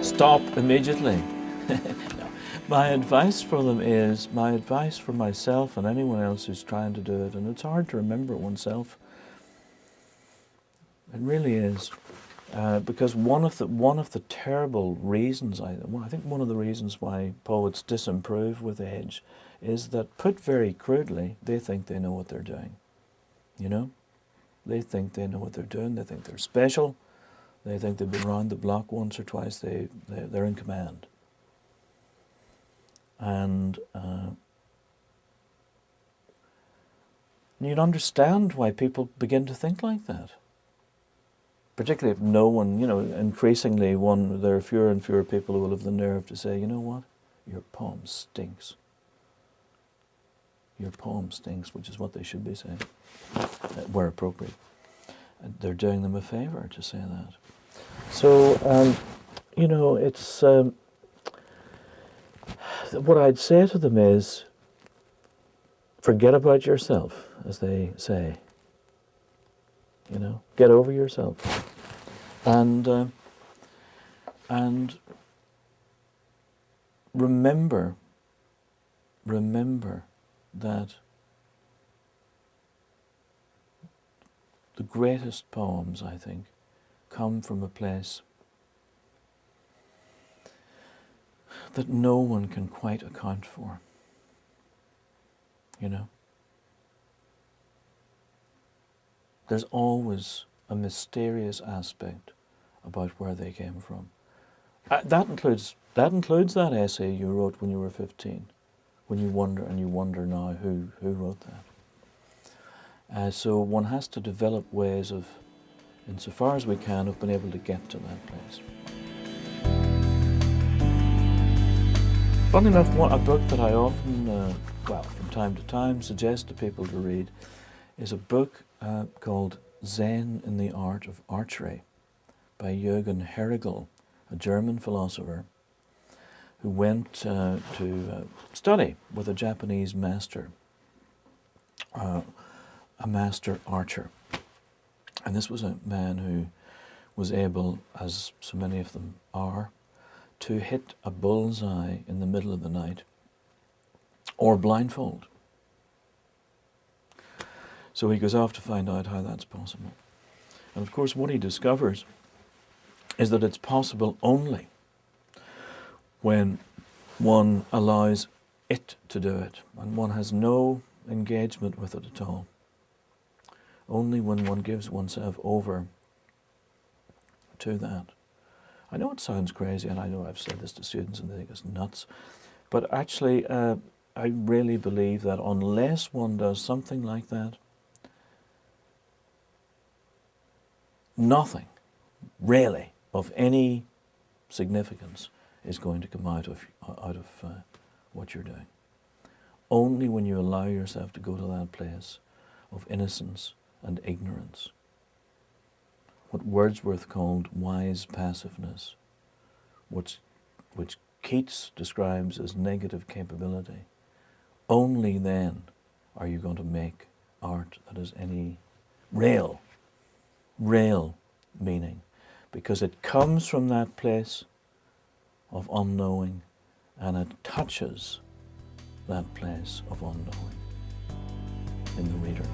stop immediately. No. My advice for them is, my advice for myself and anyone else who's trying to do it, and it's hard to remember oneself, it really is, because one of the terrible reasons, I think one of the reasons why poets disimprove with age is that, put very crudely, they think they know what they're doing. You know? They think they know what they're doing, they think they're special, they think they've been around the block once or twice, they're in command. And you'd understand why people begin to think like that. Particularly if no one, increasingly there are fewer and fewer people who will have the nerve to say, you know what, your poem stinks. Your poem stinks, which is what they should be saying, where appropriate. And they're doing them a favour to say that. So, it's, what I'd say to them is, forget about yourself, as they say. Get over yourself. And remember that the greatest poems, I think, come from a place that no one can quite account for. There's always a mysterious aspect about where they came from. That includes that essay you wrote when you were 15, when you wonder now who wrote that. So one has to develop ways of, insofar as we can, of being able to get to that place. Funnily enough, a book that I often, from time to time, suggest to people to read is a book called Zen in the Art of Archery by Jürgen Herrigel, a German philosopher who went to study with a Japanese master, a master archer. And this was a man who was able, as so many of them are, to hit a bullseye in the middle of the night, or blindfold. So he goes off to find out how that's possible. And of course what he discovers is that it's possible only when one allows it to do it, and one has no engagement with it at all. Only when one gives oneself over to that. I know it sounds crazy, and I know I've said this to students and they think it's nuts, but actually I really believe that unless one does something like that, nothing really of any significance is going to come out of what you're doing. Only when you allow yourself to go to that place of innocence and ignorance, what Wordsworth called wise passiveness, which Keats describes as negative capability, only then are you going to make art that has any real meaning, because it comes from that place of unknowing and it touches that place of unknowing in the reader.